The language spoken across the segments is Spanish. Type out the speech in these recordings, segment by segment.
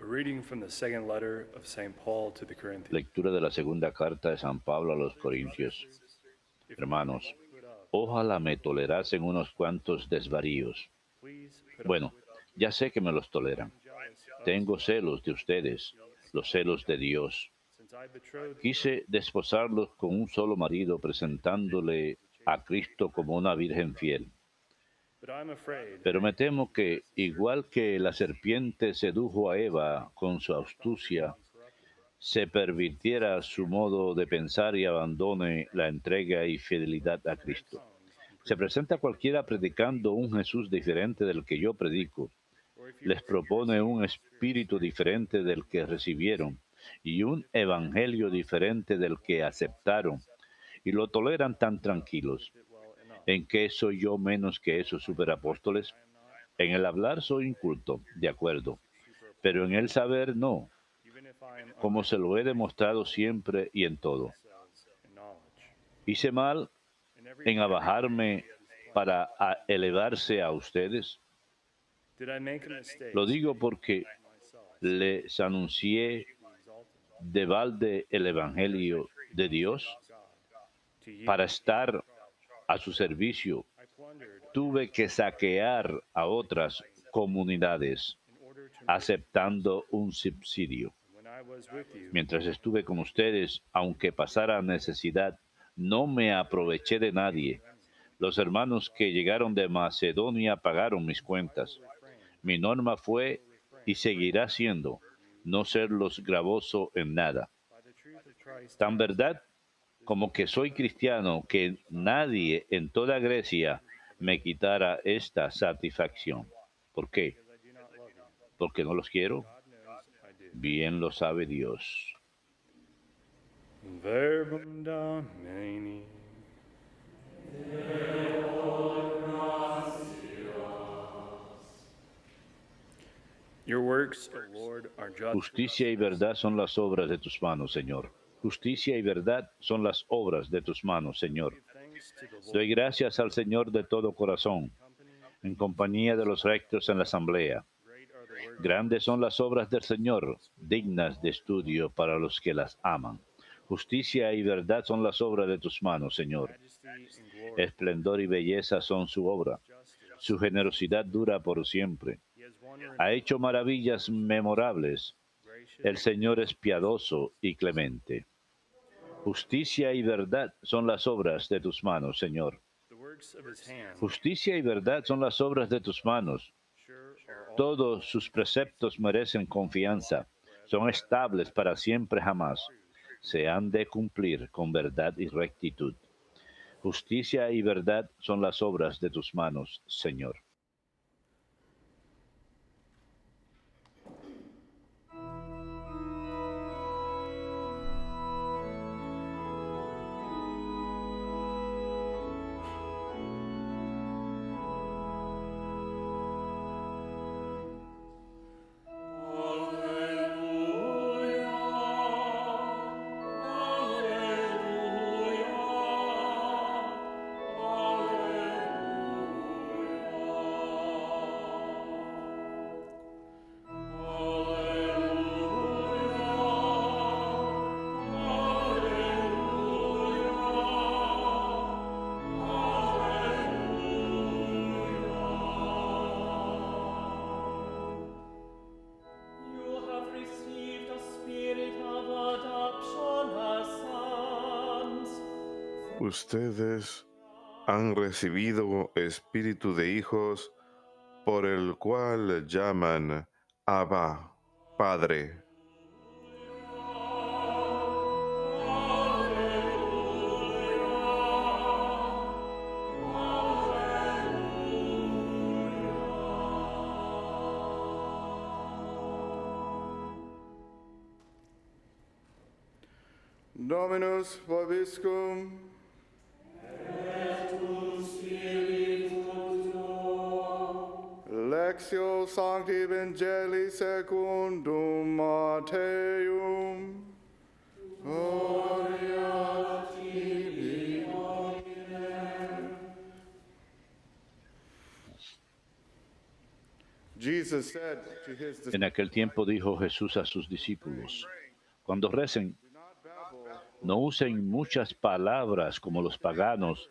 reading from the second letter of St. Paul to the Corinthians. Lectura de la segunda carta de San Pablo a los Corintios. Hermanos, ojalá me tolerasen unos cuantos desvaríos. Bueno, ya sé que me los toleran. Tengo celos de ustedes, los celos de Dios. Quise desposarlos con un solo marido, presentándole a Cristo como una virgen fiel. Pero me temo que, igual que la serpiente sedujo a Eva con su astucia, se pervirtiera su modo de pensar y abandone la entrega y fidelidad a Cristo. Se presenta cualquiera predicando un Jesús diferente del que yo predico. Les propone un espíritu diferente del que recibieron y un evangelio diferente del que aceptaron, y lo toleran tan tranquilos. ¿En qué soy yo menos que esos superapóstoles? En el hablar soy inculto, de acuerdo, pero en el saber no, como se lo he demostrado siempre y en todo. ¿Hice mal en abajarme para elevarse a ustedes? Lo digo porque les anuncié de balde el Evangelio de Dios. Para estar a su servicio, tuve que saquear a otras comunidades, aceptando un subsidio. Mientras estuve con ustedes, aunque pasara necesidad, no me aproveché de nadie. Los hermanos que llegaron de Macedonia pagaron mis cuentas. Mi norma fue y seguirá siendo no serlos gravoso en nada. Tan verdad como que soy cristiano, que nadie en toda Grecia me quitara esta satisfacción. ¿Por qué? ¿Porque no los quiero? Bien lo sabe Dios. Verbum Domini. Your works, O Lord, are just. Justicia y verdad son las obras de tus manos, Señor. Justicia y verdad son las obras de tus manos, Señor. Doy gracias al Señor de todo corazón, en compañía de los rectos en la asamblea. Grandes son las obras del Señor, dignas de estudio para los que las aman. Justicia y verdad son las obras de tus manos, Señor. Esplendor y belleza son su obra. Su generosidad dura por siempre. Ha hecho maravillas memorables. El Señor es piadoso y clemente. Justicia y verdad son las obras de tus manos, Señor. Justicia y verdad son las obras de tus manos. Todos sus preceptos merecen confianza. Son estables para siempre jamás. Se han de cumplir con verdad y rectitud. Justicia y verdad son las obras de tus manos, Señor. Ustedes han recibido espíritu de hijos, por el cual llaman Abba, Padre. Dominus vobiscum. Lectio Sancti Evangelii secundum Matteum. Gloria tibi, Domine. Jesus said to his En aquel tiempo dijo Jesús a sus discípulos, cuando recen, no usen muchas palabras como los paganos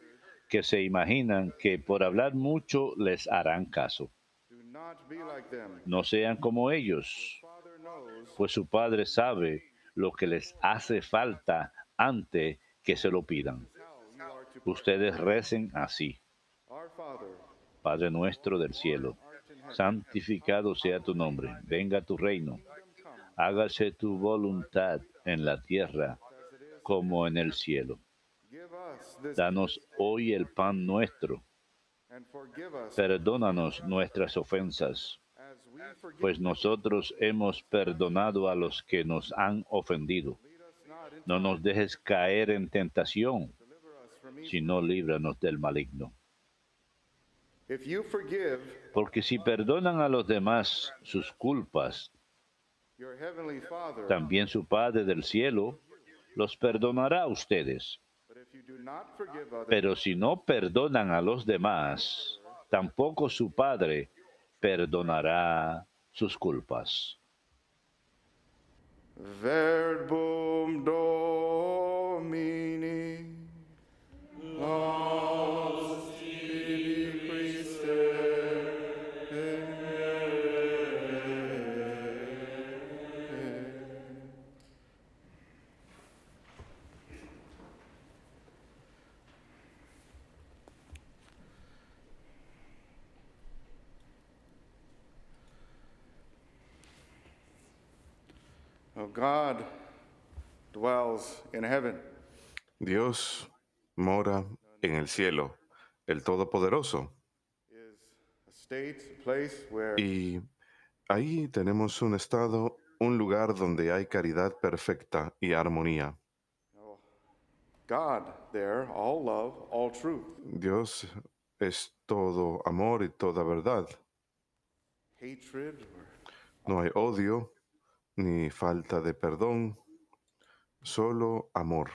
que se imaginan que por hablar mucho les harán caso. do not be like them. No sean como ellos, Father knows pues su Padre sabe lo que les hace falta antes que se lo pidan. how you are to pray. Ustedes recen así. Our Father, Padre nuestro del cielo, santificado sea tu nombre, venga tu reino, hágase tu voluntad en la tierra como en el cielo. give us this Danos hoy el pan nuestro, and forgive us perdónanos nuestras ofensas, as we forgive. pues nosotros hemos perdonado a los que nos han ofendido. Lead us not into No nos dejes caer en tentación, deliver us from evil. sino líbranos del maligno. If you forgive, Porque si perdonan a los demás sus culpas, your heavenly Father, también su Padre del cielo los perdonará a ustedes. but if you do not forgive others, Pero si no perdonan a los demás, tampoco su Padre perdonará sus culpas. Verbum Domini. Nos tibi Christe. Oh, God dwells in heaven. Dios mora en el cielo, el Todopoderoso. Is a state, a place where Y ahí tenemos un estado, un lugar donde hay caridad perfecta y armonía. God there, all love, all truth. Dios es todo amor y toda verdad. Hatred or No hay odio ni falta de perdón, solo amor.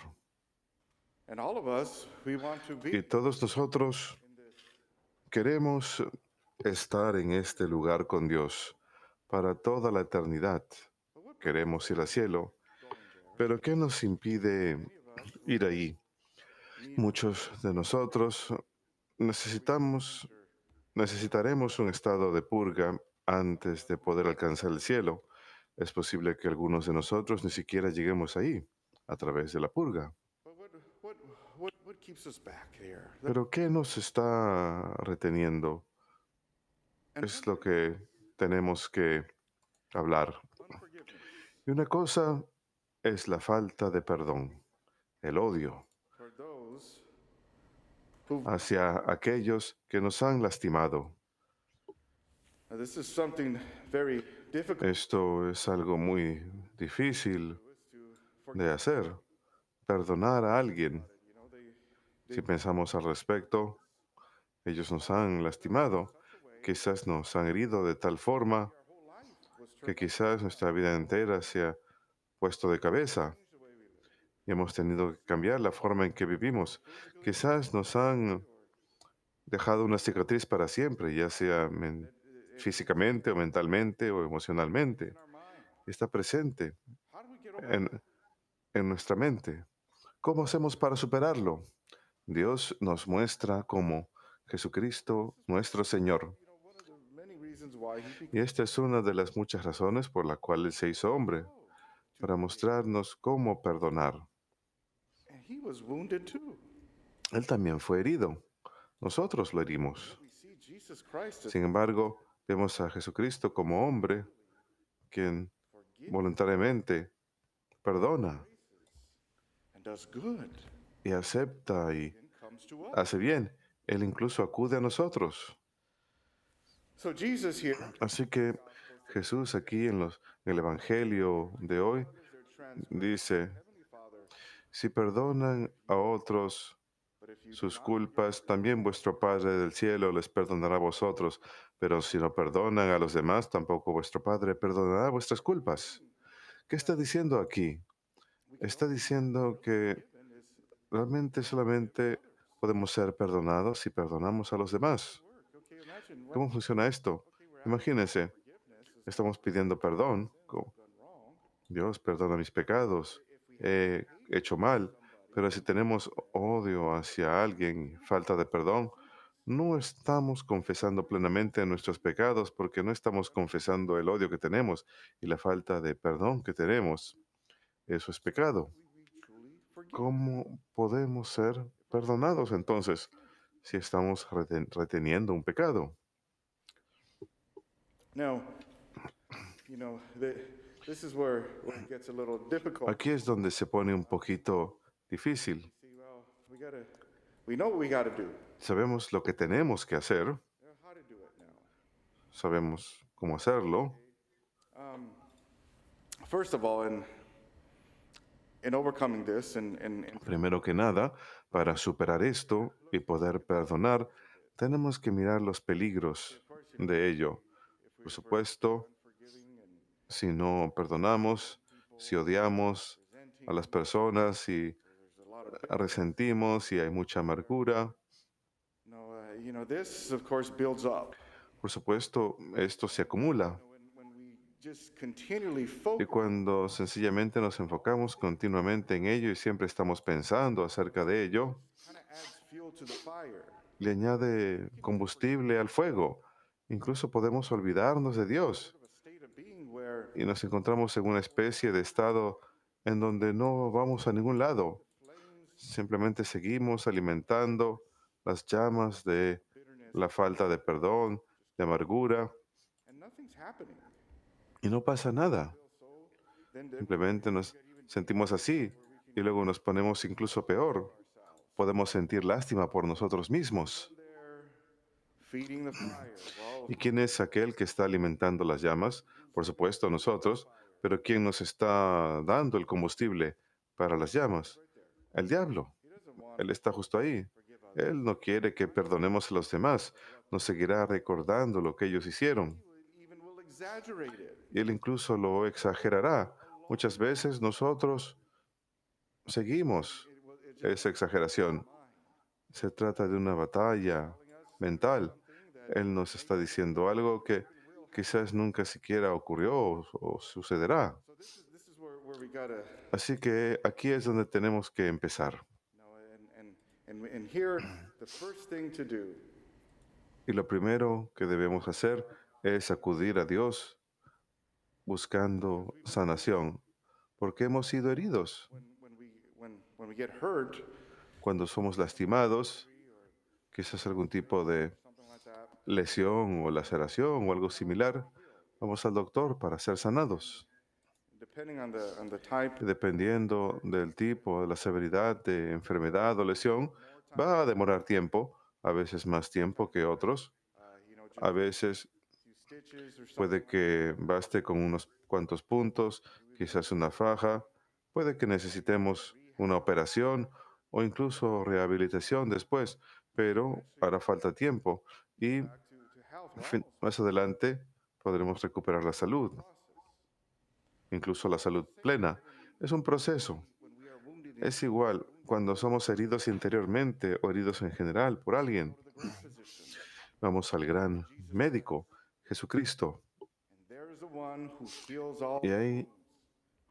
and all of us, we want to Y be todos nosotros queremos estar en este lugar con Dios para toda la eternidad. Queremos ir al cielo, pero ¿qué nos impide ir ahí? Muchos de nosotros necesitaremos un estado de purga antes de poder alcanzar el cielo. Es posible que algunos de nosotros ni siquiera lleguemos ahí a través de la purga. but what keeps us back here? Pero ¿qué nos está reteniendo? Es lo que tenemos que hablar. Unforgiveness. Y una cosa es la falta de perdón, el odio For those who hacia aquellos que nos han lastimado. this is something very difficult Esto es algo muy difícil to de hacer, perdonar a alguien. you know Si pensamos al respecto, ellos nos han lastimado, quizás nos han herido de tal forma que quizás nuestra vida entera se ha puesto de cabeza y hemos tenido que cambiar la forma en que vivimos. Quizás nos han dejado una cicatriz para siempre, ya sea físicamente o mentalmente o emocionalmente. Está presente how do we get over en nuestra mente. ¿Cómo hacemos para superarlo? Dios nos muestra cómo Jesucristo, nuestro Señor. one of the many reasons why he became Y esta es una de las muchas razones por la cual Él se hizo hombre, para mostrarnos cómo perdonar. and he was wounded too. Él también fue herido. Nosotros lo herimos. We see Jesus Christ as Sin embargo, vemos a Jesucristo como hombre, quien voluntariamente perdona and does good y acepta y and comes to us. hace bien. Él incluso acude a nosotros. So Jesus here Así que Jesús aquí en el Evangelio de hoy dice, Heavenly Father, si perdonan a otros but if you sus culpas, también vuestro Padre del cielo les perdonará a vosotros. Pero si no perdonan a los demás, tampoco vuestro Padre perdonará vuestras culpas. ¿Qué está diciendo aquí? Está diciendo que realmente solamente podemos ser perdonados si perdonamos a los demás. okay, imagine what ¿Cómo funciona esto? Imagínense, estamos pidiendo perdón. Dios, perdona mis pecados, he hecho mal. Pero si tenemos odio hacia alguien, falta de perdón, no estamos confesando plenamente nuestros pecados porque no estamos confesando el odio que tenemos y la falta de perdón que tenemos. Eso es pecado. ¿Cómo podemos ser perdonados entonces si estamos reteniendo un pecado? Now, this is where it gets a little difficult. Aquí es donde se pone un poquito difícil. See, well, we know what we got to do. Sabemos lo que tenemos que hacer, How to do it now. sabemos cómo hacerlo. First of all, in overcoming this, and Primero que nada, para superar esto y poder perdonar, tenemos que mirar los peligros de ello. Por supuesto, si no perdonamos, si odiamos a las personas, si resentimos, si hay mucha amargura, this of course builds up. por supuesto, esto se acumula. When we just continually Y focus, cuando sencillamente nos enfocamos continuamente en ello y siempre estamos pensando acerca de ello, kind of adds fuel to the fire. le añade combustible al fuego. Incluso podemos olvidarnos de Dios Of a state of being where y nos encontramos en una especie de estado en donde no vamos a ningún lado. Simplemente seguimos alimentando las llamas de la falta de perdón, de amargura, and nothing's happening. y no pasa nada. Then Simplemente nos sentimos así y luego nos ponemos incluso peor. Podemos sentir lástima por nosotros mismos. they're feeding the fire. Well, ¿Y quién es aquel que está alimentando las llamas? Por supuesto, nosotros, pero ¿quién nos está dando el combustible para las llamas? El diablo. he doesn't want Él está justo ahí. Él no quiere que perdonemos a los demás. Nos seguirá recordando lo que ellos hicieron. even will exaggerate it. Y él incluso lo exagerará. Muchas veces nosotros seguimos esa exageración. Se trata de una batalla mental. Él nos está diciendo algo que quizás nunca siquiera ocurrió o sucederá. So this is where we gotta Así que aquí es donde tenemos que empezar. and here the first thing to do Y lo primero que debemos hacer es acudir a Dios buscando sanación, porque hemos sido heridos. when we get hurt, Cuando somos lastimados, quizás algún tipo de something like that, lesión o laceración o algo similar, vamos al doctor para ser sanados. depending on the type, Y dependiendo del tipo, de la severidad de enfermedad o lesión, va a demorar tiempo, a veces más tiempo que otros. just A veces few stitches or something. puede que baste con unos cuantos puntos, quizás una faja, puede que necesitemos una operación o incluso rehabilitación después, pero hará falta tiempo y To health, más adelante podremos recuperar la salud, incluso la salud plena. Es un proceso. when we are wounded, Es igual cuando somos heridos interiormente o heridos en general por alguien. the great physician, Vamos al gran médico, Jesucristo, and there is the one who heals all, y ahí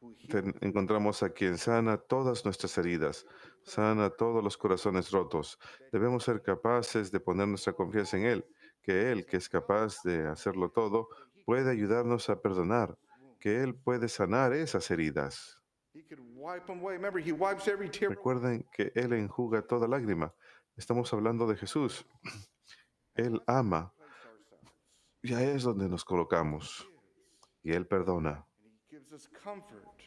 who heals encontramos a quien sana todas nuestras heridas, sana todos los corazones rotos. Debemos ser capaces de poner nuestra confianza en Él, que es capaz de hacerlo todo, puede ayudarnos a perdonar, que Él puede sanar esas heridas. He could wipe them away. Remember, he wipes every tear. Recuerden que Él enjuga toda lágrima. Estamos hablando de Jesús. Él ama, y ahí es donde nos colocamos, y Él perdona, And he gives us comfort,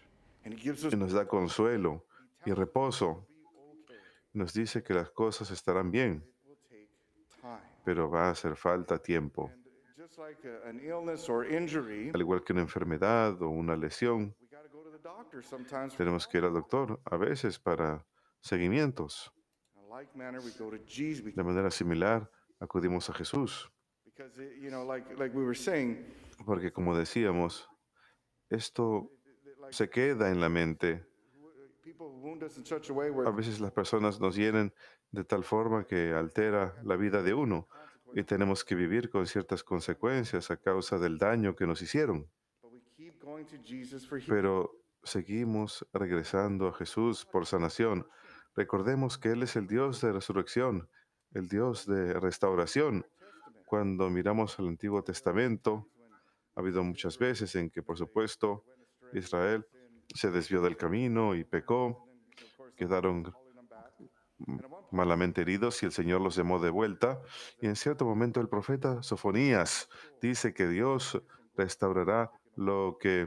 and he gives us y nos da consuelo y reposo. Nos dice que las cosas estarán bien, will take time. pero va a hacer falta tiempo. And just like an illness or injury, Al igual que una enfermedad o una lesión, we got to go to the doctor sometimes. tenemos que ir al doctor a veces para seguimientos. In a like manner, we go to Jesus De manera similar, acudimos a Jesús, because like we were saying, porque como decíamos, esto se queda en la mente. people wound us in such a way A where veces las personas nos hieren de tal forma que altera la vida de uno. y tenemos que vivir con ciertas consecuencias a causa del daño que nos hicieron. But we keep going to Jesus for healing. Pero seguimos regresando a Jesús por sanación. Recordemos que Él es el Dios de resurrección, el Dios de restauración. Cuando miramos al Antiguo Testamento, ha habido muchas veces en que, por supuesto, Israel se desvió del camino y pecó, quedaron malamente heridos y el Señor los llamó de vuelta. Y en cierto momento el profeta Sofonías dice que Dios restaurará lo que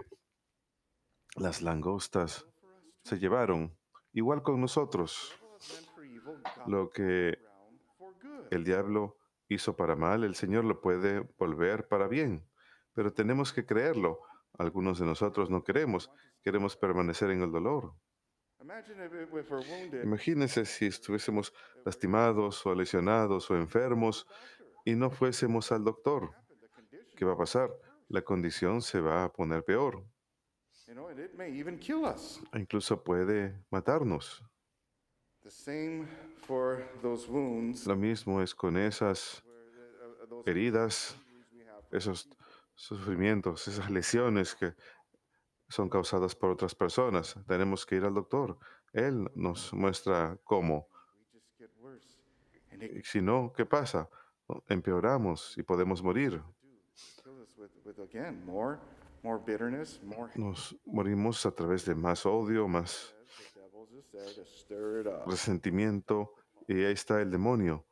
las langostas se llevaron, igual con nosotros. Lo que el diablo hizo para mal, el Señor lo puede volver para bien, pero tenemos que creerlo. Algunos de nosotros no queremos, queremos permanecer en el dolor. Imagínense si estuviésemos lastimados o lesionados o enfermos y no fuésemos al doctor. ¿Qué va a pasar? La condición se va a poner peor. And it may even kill us. E incluso puede matarnos. The same for those wounds, Lo mismo es con esas those heridas, injuries we have. esos sufrimientos, esas lesiones que son causadas por otras personas. Tenemos que ir al doctor. Él nos muestra cómo. We just get worse. And it Y si no, ¿qué pasa? Empeoramos y podemos morir. kill us with again, more bitterness, more hate. Nos morimos a través de más odio, más The devil's just there to stir it up. resentimiento. Y ahí está el demonio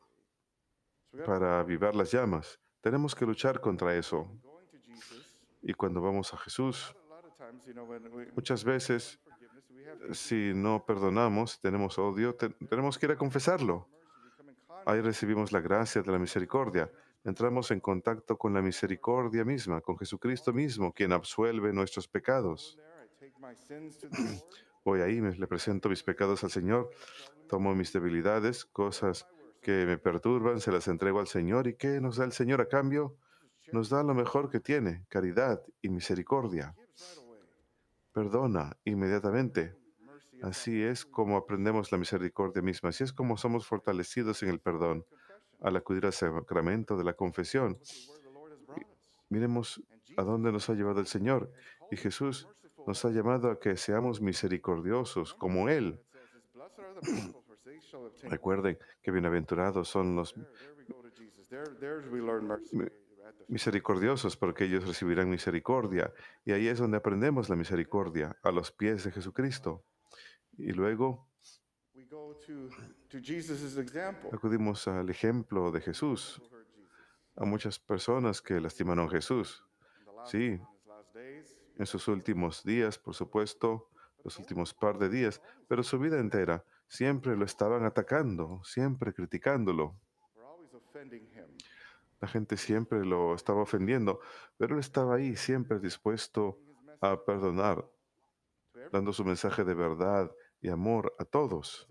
So we got para avivar las llamas. Tenemos que luchar contra eso. going to Jesus. Y cuando vamos a Jesús, A lot of times, when we muchas veces, forgiveness, we have si no perdonamos, tenemos odio, tenemos que ir a confesarlo. mercy. We come in contact. Ahí recibimos la gracia de la misericordia. Entramos en contacto con la misericordia misma, con Jesucristo mismo, quien absuelve nuestros pecados. There, I take my sins to the Lord. Voy ahí, le presento mis pecados al Señor, tomo mis debilidades, cosas que me perturban, se las entrego al Señor. ¿Y qué nos da el Señor a cambio? Nos da lo mejor que tiene, caridad y misericordia. Gives right away. Perdona inmediatamente. Mercy is Así es como aprendemos la misericordia misma. Así es como somos fortalecidos en el perdón al acudir al sacramento de la confesión. where the Lord has brought us. Miremos a dónde nos ha llevado el Señor. Y Jesús nos ha llamado a que seamos misericordiosos como Él. It says, this, blessed are the merciful, for they shall obtain. Recuerden que bienaventurados son los There we go to Jesus. There we learn mercy. Mi- At the misericordiosos, porque ellos recibirán misericordia. Y ahí es donde aprendemos la misericordia, a los pies de Jesucristo. Y luego we go to Jesus' example. acudimos al ejemplo de Jesús, Who hurt Jesus. a muchas personas que lastimaron a Jesús. In the last, Sí, in his last days, en sus últimos días, por supuesto, los últimos par de días, pero su vida entera siempre lo estaban atacando, siempre criticándolo. we're always offending him. La gente siempre lo estaba ofendiendo, pero él estaba ahí siempre dispuesto a perdonar, To every, dando su mensaje de verdad y amor a todos.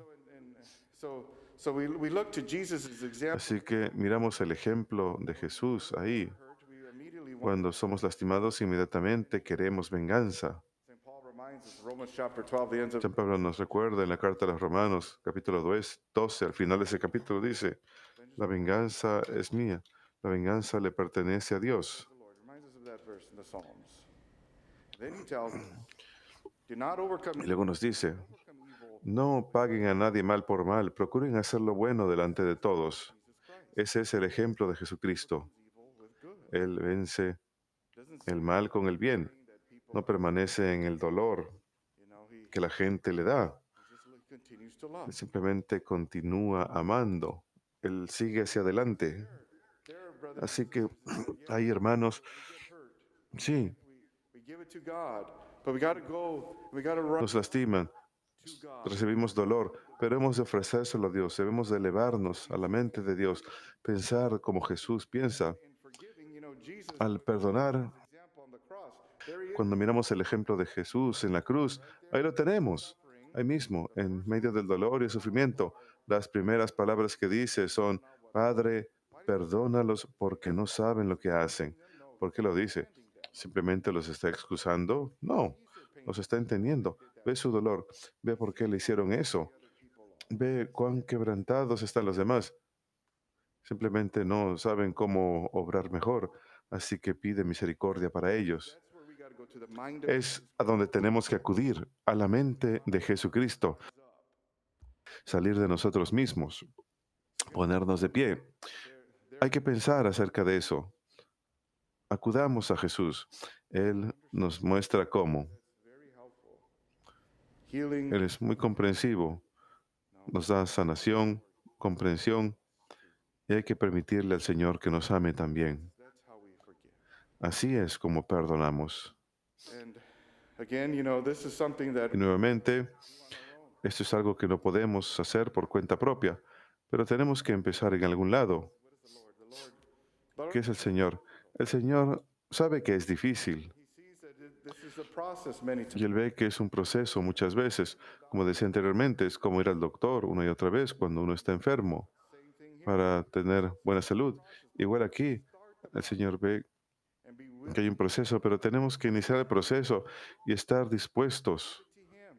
so we look to Jesus' example. Así que miramos el ejemplo de Jesús ahí. Hurt, we immediately want. Cuando somos lastimados, inmediatamente queremos venganza. St. Paul reminds us, Romans chapter 12, the end of San Pablo nos recuerda en la carta a los Romanos, capítulo 12, al final de ese capítulo dice, la venganza es mía, la venganza le pertenece a Dios. the Lord. Reminds us of that verse in the Psalms. Then he tells us, do not overcome Y luego nos dice, evil. no paguen a nadie mal por mal, procuren hacer lo bueno delante de todos. Jesus Christ. Ese es el ejemplo de Jesucristo. Evil with good. Él vence Doesn't el mal con el bien, that people, no permanece en el dolor que la gente le da. he just continues to love. Él simplemente continúa amando. Él sigue hacia adelante. There, brothers, Así que hay hermanos, sí, we give it to God, but we got to go, we got to run nos lastiman, to God. recibimos dolor, pero hemos de ofrecérselo a Dios, debemos de elevarnos a la mente de Dios, pensar como Jesús piensa. In forgiving, Jesus, Al perdonar, example on the cross, there he is. cuando miramos el ejemplo de Jesús en la cruz, ahí lo tenemos, ahí mismo, en medio del dolor y el sufrimiento. Las primeras palabras que dice son, Padre, perdónalos porque no saben lo que hacen. ¿Por qué lo dice? ¿Simplemente los está excusando? No, los está entendiendo. Ve su dolor, ve por qué le hicieron eso, ve cuán quebrantados están los demás. simplemente no saben cómo obrar mejor, así que pide misericordia para ellos. That's where we got to go to the mind of Es a donde tenemos que acudir, a la mente de Jesucristo, salir de nosotros mismos, ponernos de pie. Hay que pensar acerca de eso. Acudamos a Jesús. Él nos muestra cómo. very helpful. Healing. Él es muy comprensivo. Nos da sanación, comprensión, y hay que permitirle al Señor que nos ame también. That's how we forgive. Así es como perdonamos. And again, this is something that Y nuevamente, esto es algo que no podemos hacer por cuenta propia, pero tenemos que empezar en algún lado. ¿Qué es el Señor? El Señor sabe que es difícil he sees that this is a process many y times. Él ve que es un proceso muchas veces. Como decía anteriormente, es como ir al doctor una y otra vez cuando uno está enfermo Same thing here. para tener buena salud. Igual aquí, el Señor ve And be willing que hay un proceso, pero tenemos que iniciar el proceso y estar dispuestos to Him.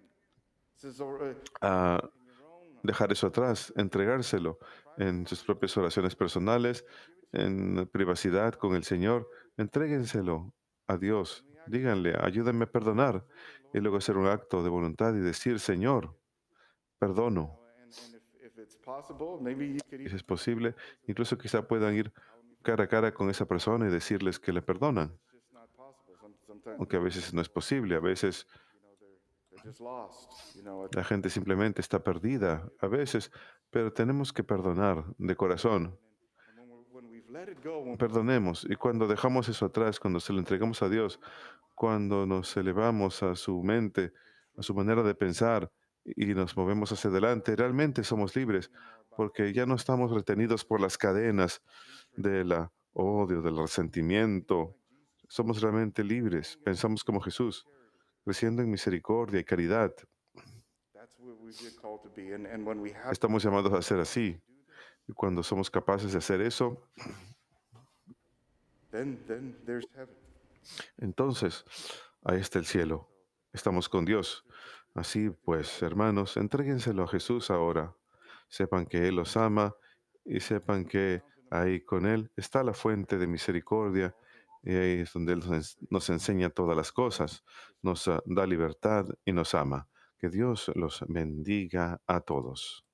This is a in your own. dejar eso atrás, entregárselo en sus propias oraciones personales, en privacidad con el Señor. Entréguenselo a Dios. Díganle, ayúdenme a perdonar. Y luego hacer un acto de voluntad y decir, Señor, perdono. And if it's possible, maybe you could Y si even es posible, incluso quizá puedan ir cara a cara con esa persona y decirles que le perdonan. it's just not possible. Sometimes Aunque a veces no es posible, a veces they're just lost. la gente simplemente está perdida, a veces, pero tenemos que perdonar de corazón. And when we've let it go, when Perdonemos. Y cuando dejamos eso atrás, cuando se lo entregamos a Dios, cuando nos elevamos a su mente, a su manera de pensar y nos movemos hacia adelante, realmente somos libres, porque ya no estamos retenidos por las cadenas del odio, del resentimiento. Somos realmente libres. Pensamos como Jesús, creciendo en misericordia y caridad. that's what we get called to be. And when we have Estamos llamados a ser así. Y cuando somos capaces de hacer eso, then there's heaven. entonces ahí está el cielo. Estamos con Dios. Así pues, hermanos, entréguenselo a Jesús ahora. Sepan que Él los ama y sepan que ahí con Él está la fuente de misericordia y ahí es donde Él nos enseña todas las cosas, nos da libertad y nos ama. Que Dios los bendiga a todos.